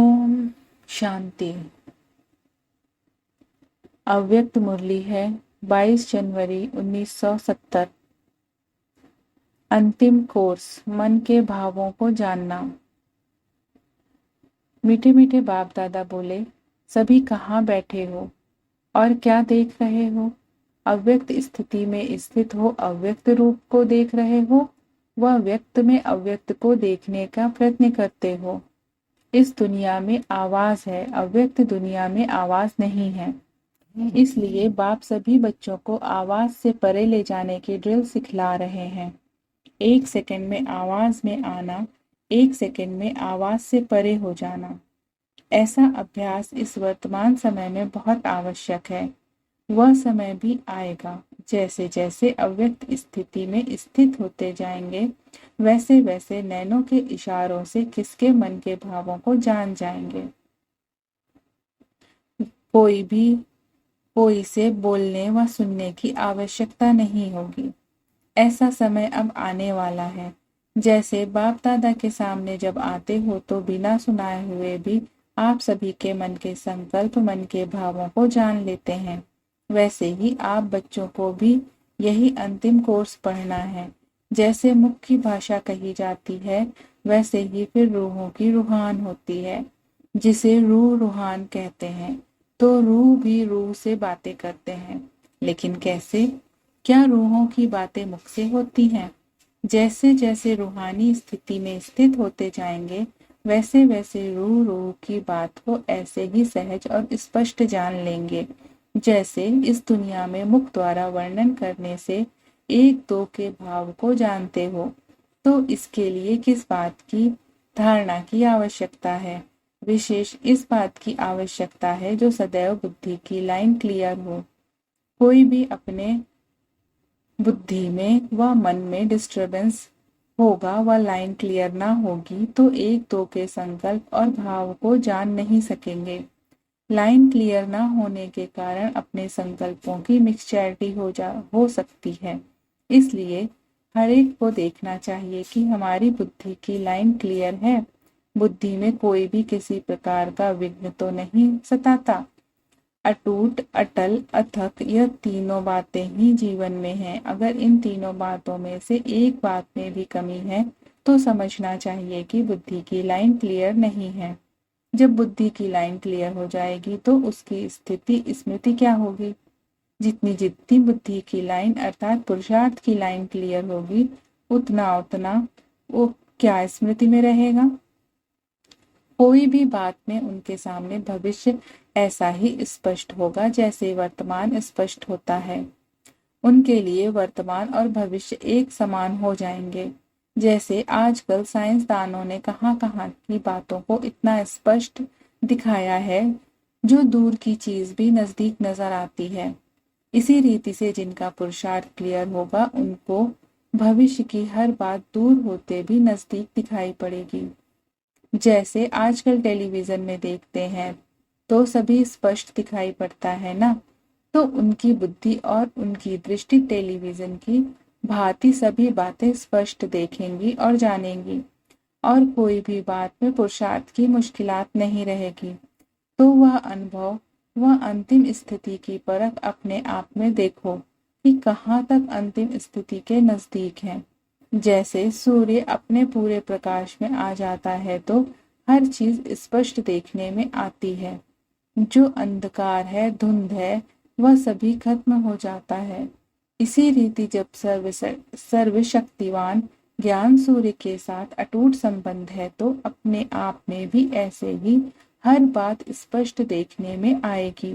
ओम शांति। अव्यक्त मुरली है 22 जनवरी 1970। अंतिम कोर्स मन के भावों को जानना। मीठे मीठे बाप दादा बोले, सभी कहाँ बैठे हो और क्या देख रहे हो? अव्यक्त स्थिति में स्थित हो अव्यक्त रूप को देख रहे हो, वह व्यक्त में अव्यक्त को देखने का प्रयत्न करते हो। इस दुनिया में आवाज है, अव्यक्त दुनिया में आवाज नहीं है। इसलिए बाप सभी बच्चों को आवाज से परे ले जाने की ड्रिल सिखला रहे हैं। 1 सेकंड में आवाज में आना, 1 सेकंड में आवाज से परे हो जाना। ऐसा अभ्यास इस वर्तमान समय में बहुत आवश्यक है। वह समय भी आएगा, जैसे जैसे अव्यक्त स्थिति में स्थित होते जाएंगे, वैसे वैसे नैनों के इशारों से किसके मन के भावों को जान जाएंगे। कोई से बोलने व सुनने की आवश्यकता नहीं होगी। ऐसा समय अब आने वाला है। जैसे बाप दादा के सामने जब आते हो तो बिना सुनाए हुए भी आप सभी के मन के संकल्प, मन के भावों को जान लेते हैं। वैसे ही आप बच्चों को भी यही अंतिम कोर्स पढ़ना है। जैसे मुख की भाषा कही जाती है, वैसे ही फिर रूहों की रूहान होती है, जिसे रूह रूहान कहते हैं। तो रूह भी रूह से बातें करते हैं, लेकिन कैसे? क्या रूहों की बातें मुख से होती हैं? जैसे जैसे रूहानी स्थिति में स्थित होते जाएंगे, वैसे वैसे रूह की बात को ऐसे ही सहज और स्पष्ट जान लेंगे, जैसे इस दुनिया में मुख द्वारा वर्णन करने से 1-2 के भाव को जानते हो। तो इसके लिए किस बात की धारणा की आवश्यकता है? विशेष इस बात की आवश्यकता है जो सदैव बुद्धि की लाइन क्लियर हो। कोई भी अपने बुद्धि में व मन में डिस्टरबेंस होगा व लाइन क्लियर ना होगी तो 1-2 के संकल्प और भाव को जान नहीं सकेंगे। लाइन क्लियर ना होने के कारण अपने संकल्पों की मिक्सचैरिटी हो सकती है। इसलिए हर एक को देखना चाहिए कि हमारी बुद्धि की लाइन क्लियर है। बुद्धि में कोई भी किसी प्रकार का विघ्न तो नहीं सताता। अटूट, अटल, अथक, यह तीनों बातें ही जीवन में हैं। अगर इन तीनों बातों में से एक बात में भी कमी है तो समझना चाहिए कि बुद्धि की लाइन क्लियर नहीं है। जब बुद्धि की लाइन क्लियर हो जाएगी तो उसकी स्थिति स्मृति क्या होगी? जितनी जितनी बुद्धि की लाइन अर्थात पुरुषार्थ की लाइन क्लियर होगी, उतना उतना वो क्या स्मृति में रहेगा? कोई भी बात में उनके सामने भविष्य ऐसा ही स्पष्ट होगा जैसे वर्तमान स्पष्ट होता है। उनके लिए वर्तमान और भविष्य एक समान हो जाएंगे। जैसे आजकल साइंसदानों ने कहां की बातों को इतना स्पष्ट दिखाया है, जो दूर की चीज भी नजदीक नजर आती है। इसी रीति से जिनका पुरुषार्थ क्लियर होगा, उनको भविष्य की हर बात दूर होते भी नजदीक दिखाई पड़ेगी। जैसे आजकल टेलीविजन में देखते हैं तो सभी स्पष्ट दिखाई पड़ता है ना। तो उनकी बुद्धि और उनकी दृष्टि टेलीविजन की भांति सभी बातें स्पष्ट देखेंगी और जानेंगी, और कोई भी बात में पुरुषार्थ की मुश्किलात नहीं रहेगी। तो वह अनुभव, वह अंतिम स्थिति की परख अपने आप में देखो कि कहाँ तक अंतिम स्थिति के नजदीक है। जैसे सूर्य अपने पूरे प्रकाश में आ जाता है तो हर चीज स्पष्ट देखने में आती है। जो अंधकार है, धुंध है, वह सभी खत्म हो जाता है। इसी रीति जब सर्वशक्तिवान ज्ञान सूर्य के साथ अटूट संबंध है तो अपने आप में भी ऐसे ही हर बात स्पष्ट देखने में आएगी।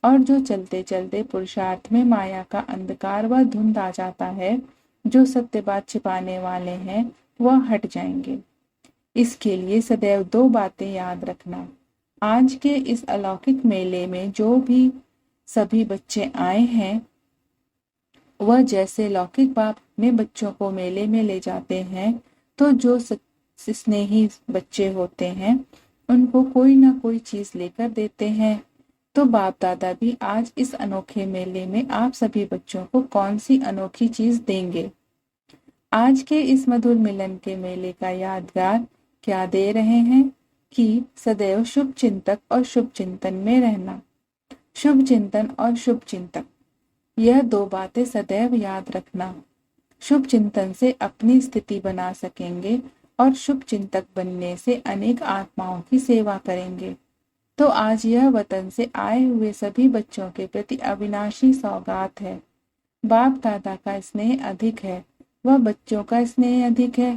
और जो चलते चलते पुरुषार्थ में माया का अंधकार व धुंध आ जाता है, जो सत्य बात छिपाने वाले हैं, वह हट जाएंगे। इसके लिए सदैव 2 बातें याद रखना। आज के इस अलौकिक मेले में जो भी सभी बच्चे आए हैं, वह जैसे लौकिक बाप अपने बच्चों को मेले में ले जाते हैं, तो जो स्नेही बच्चे होते हैं उनको कोई ना कोई चीज लेकर देते हैं। तो बाप दादा भी आज इस अनोखे मेले में आप सभी बच्चों को कौन सी अनोखी चीज देंगे? आज के इस मधुर मिलन के मेले का यादगार क्या दे रहे हैं? कि सदैव शुभ चिंतक और शुभ चिंतन में रहना। शुभ चिंतन और शुभ चिंतक, यह दो बातें सदैव याद रखना। शुभ चिंतन से अपनी स्थिति बना सकेंगे और शुभ चिंतक बनने से अनेक आत्माओं की सेवा करेंगे। तो आज यह वतन से आए हुए सभी बच्चों के प्रति अविनाशी सौगात है। बाप दादा का स्नेह अधिक है, वह बच्चों का स्नेह अधिक है।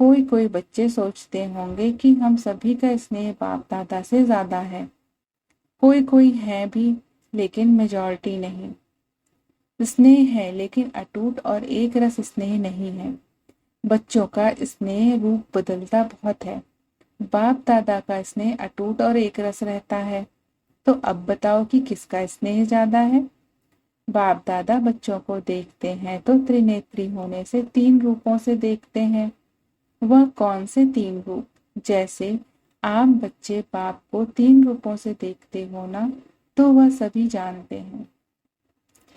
कोई कोई बच्चे सोचते होंगे कि हम सभी का स्नेह बाप दादा से ज्यादा है। कोई कोई है भी, लेकिन मेजॉरिटी नहीं। स्नेह है लेकिन अटूट और एक रस स्नेह नहीं है। बच्चों का स्नेह रूप बदलता बहुत है। बाप दादा का स्नेह अटूट और एक रस रहता है। तो अब बताओ कि किसका स्नेह ज्यादा है। बाप दादा बच्चों को देखते हैं तो त्रिनेत्री होने से 3 रूपों से देखते हैं। वह कौन से 3 रूप? जैसे आप बच्चे बाप को 3 रूपों से देखते हो ना, तो वह सभी जानते हैं।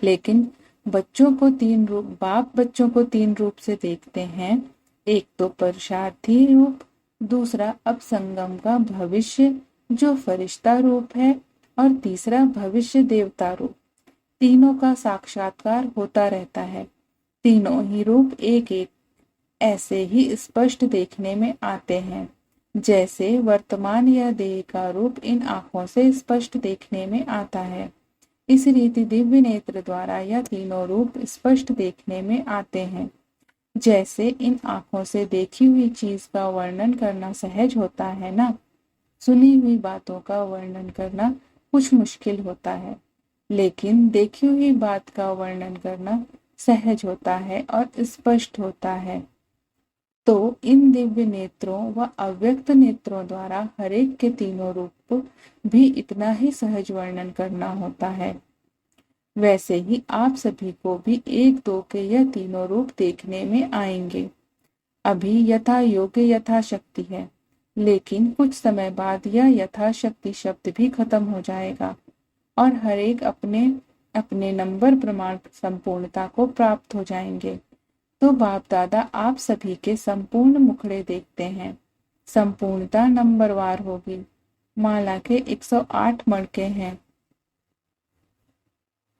लेकिन बच्चों को 3 रूप, बाप बच्चों को 3 रूप से देखते हैं। एक तो पुरुषार्थी रूप, दूसरा अब संगम का भविष्य जो फरिश्ता रूप है, और तीसरा भविष्य देवता रूप। तीनों का साक्षात्कार होता रहता है। तीनों ही रूप एक एक ऐसे ही स्पष्ट देखने में आते हैं, जैसे वर्तमान या देह का रूप इन आंखों से स्पष्ट देखने में आता है। इस रीति दिव्य नेत्र द्वारा यह तीनों रूप स्पष्ट देखने में आते हैं। जैसे इन आंखों से देखी हुई चीज का वर्णन करना सहज होता है ना, सुनी हुई बातों का वर्णन करना कुछ मुश्किल होता है, लेकिन देखी हुई बात का वर्णन करना सहज होता है और स्पष्ट होता है। तो इन दिव्य नेत्रों व अव्यक्त नेत्रों द्वारा हरेक के तीनों रूप भी इतना ही सहज वर्णन करना होता है। वैसे ही आप सभी को भी 1-2 के यह तीनों रूप देखने में आएंगे। अभी यथा योग्य यथाशक्ति है, लेकिन कुछ समय बाद यह यथाशक्ति शब्द भी खत्म हो जाएगा और हरेक अपने अपने नंबर प्रमाण संपूर्णता को प्राप्त हो जाएंगे। तो बाप दादा आप सभी के संपूर्ण मुखड़े देखते हैं। संपूर्णता नंबरवार होगी। माला के 108 मणके हैं।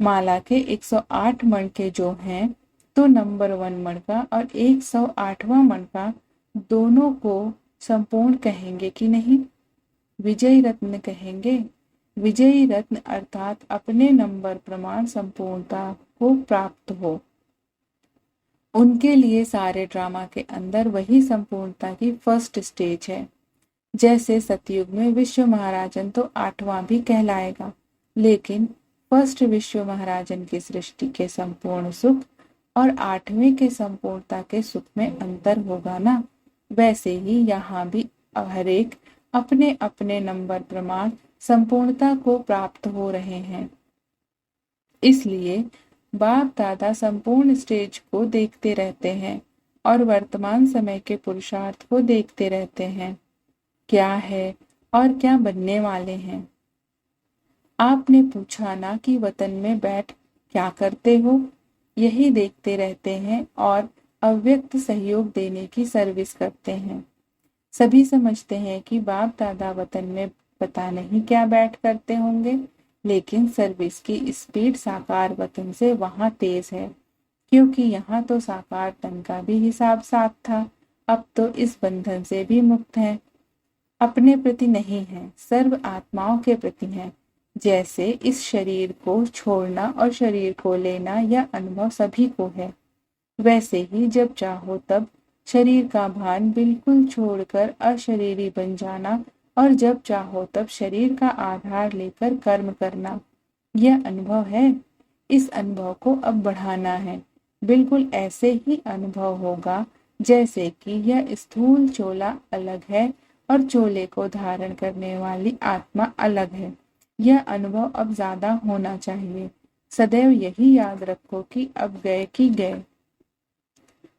माला के 108 मणके जो हैं, तो नंबर 1 मणका और 108वां मणका दोनों को संपूर्ण कहेंगे कि नहीं? विजयी रत्न कहेंगे। विजयी रत्न अर्थात अपने नंबर प्रमाण संपूर्णता को प्राप्त हो। उनके लिए सारे ड्रामा के अंदर वही संपूर्णता की फर्स्ट स्टेज है। जैसे सतयुग में विश्व महाराजन तो 8वां भी कहलाएगा, लेकिन फर्स्ट विश्व महाराजन की सृष्टि के संपूर्ण सुख और 8वें के संपूर्णता के सुख में अंतर होगा ना। वैसे ही यहाँ भी हरेक अपने अपने नंबर प्रमाण संपूर्णता को प्राप्त हो रहे हैं। इसलिए बाप दादा संपूर्ण स्टेज को देखते रहते हैं और वर्तमान समय के पुरुषार्थ को देखते रहते हैं, क्या है और क्या बनने वाले हैं। आपने पूछा ना कि वतन में बैठ क्या करते हो? यही देखते रहते हैं और अव्यक्त सहयोग देने की सर्विस करते हैं। सभी समझते हैं कि बाप दादा वतन में पता नहीं क्या बैठ करते होंगे, लेकिन सर्विस की स्पीड साकार वतन से वहां तेज है, क्योंकि यहाँ तो साकार तन का भी हिसाब साफ था, अब तो इस बंधन से भी मुक्त है। अपने प्रति नहीं है, सर्व आत्माओं के प्रति है। जैसे इस शरीर को छोड़ना और शरीर को लेना यह अनुभव सभी को है, वैसे ही जब चाहो तब शरीर का भान बिल्कुल छोड़कर अशरीरी बन जाना और जब चाहो तब शरीर का आधार लेकर कर्म करना, यह अनुभव है। इस अनुभव को अब बढ़ाना है। बिल्कुल ऐसे ही अनुभव होगा जैसे कि यह स्थूल चोला अलग है और चोले को धारण करने वाली आत्मा अलग है। यह अनुभव अब ज्यादा होना चाहिए। सदैव यही याद रखो कि अब गए कि गए।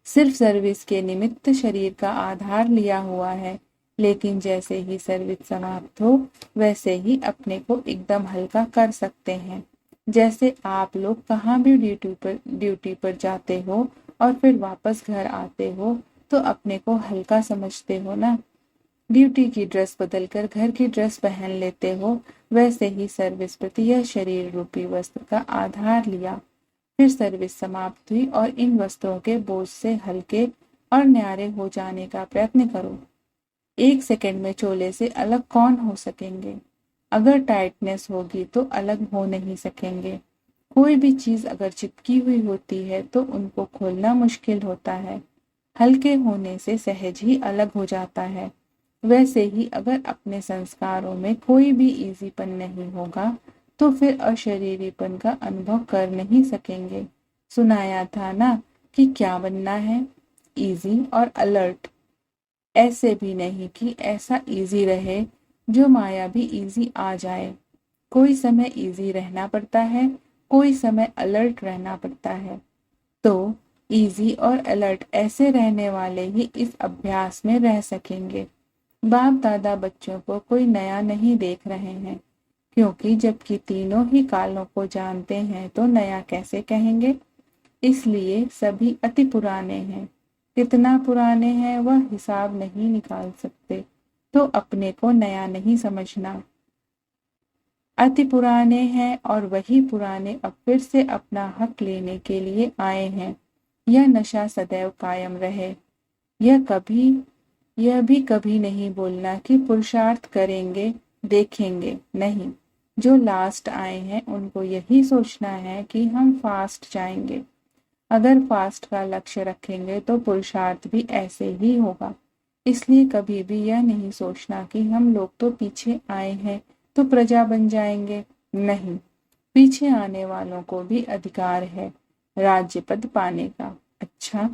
सिर्फ सर्विस के निमित्त शरीर का आधार लिया हुआ है, लेकिन जैसे ही सर्विस समाप्त हो वैसे ही अपने को एकदम हल्का कर सकते हैं। जैसे आप लोग कहाँ भी ड्यूटी पर जाते हो और फिर वापस घर आते हो तो अपने को हल्का समझते हो ना। ड्यूटी की ड्रेस बदलकर घर की ड्रेस पहन लेते हो, वैसे ही सर्विस प्रति यह शरीर रूपी वस्त्र का आधार लिया। फिर सर्विस समाप्त हुई और इन वस्त्रों के बोझ से हल्के और न्यारे हो जाने का प्रयत्न करो। 1 सेकंड में चोले से अलग कौन हो सकेंगे? अगर टाइटनेस होगी तो अलग हो नहीं सकेंगे। कोई भी चीज अगर चिपकी हुई होती है तो उनको खोलना मुश्किल होता है। हल्के होने से सहज ही अलग हो जाता है। वैसे ही अगर अपने संस्कारों में कोई भी इजीपन नहीं होगा तो फिर अशरीरीपन का अनुभव कर नहीं सकेंगे। सुनाया था ना कि क्या बनना है? इजी और अलर्ट। ऐसे भी नहीं कि ऐसा इजी रहे जो माया भी इजी आ जाए। कोई समय इजी रहना पड़ता है, कोई समय अलर्ट रहना पड़ता है। तो इजी और अलर्ट ऐसे रहने वाले ही इस अभ्यास में रह सकेंगे। बाप दादा बच्चों को कोई नया नहीं देख रहे हैं, क्योंकि जबकि तीनों ही कालों को जानते हैं तो नया कैसे कहेंगे। इसलिए सभी अति पुराने हैं। कितना पुराने हैं वह हिसाब नहीं निकाल सकते, तो अपने को नया नहीं समझना। अति पुराने हैं और वही पुराने अब फिर से अपना हक लेने के लिए आए हैं। यह नशा सदैव कायम रहे। यह भी कभी नहीं बोलना कि पुरुषार्थ करेंगे, देखेंगे, नहीं। जो लास्ट आए हैं उनको यही सोचना है कि हम फास्ट जाएंगे। अगर फास्ट का लक्ष्य रखेंगे तो पुरुषार्थ भी ऐसे ही होगा। इसलिए कभी भी यह नहीं सोचना कि हम लोग तो पीछे आए हैं तो प्रजा बन जाएंगे, नहीं। पीछे आने वालों को भी अधिकार है राज्य पद पाने का। अच्छा,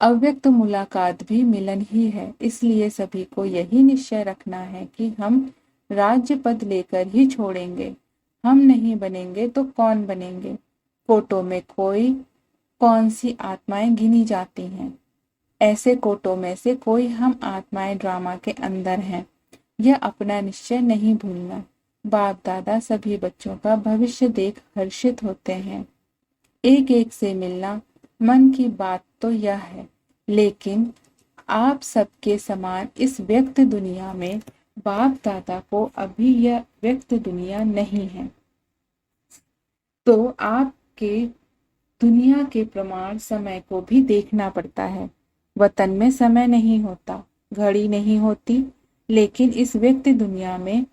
अव्यक्त मुलाकात भी मिलन ही है, इसलिए सभी को यही निश्चय रखना है कि हम राज्य पद लेकर ही छोड़ेंगे। हम नहीं बनेंगे तो कौन बनेंगे? फोटो में कौन सी आत्माएं गिनी जाती हैं? ऐसे कोटों में से कोई हम आत्माएं ड्रामा के अंदर हैं। यह अपना निश्चय नहीं भूलना। बाप दादा सभी बच्चों का भविष्य देख हर्षित होते हैं। एक एक से मिलना मन की बात तो यह है, लेकिन आप सबके समान इस व्यक्त दुनिया में बाप दादा को अभी यह व्यक्त दुनिया नहीं है। तो आपके दुनिया के प्रमाण समय को भी देखना पड़ता है। वतन में समय नहीं होता, घड़ी नहीं होती, लेकिन इस व्यक्त दुनिया में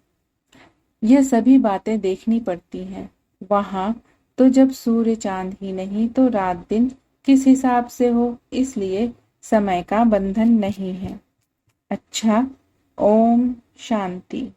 यह सभी बातें देखनी पड़ती हैं। वहां तो जब सूर्य चांद ही नहीं तो रात दिन किस हिसाब से हो, इसलिए समय का बंधन नहीं है। अच्छा, ओम शांति।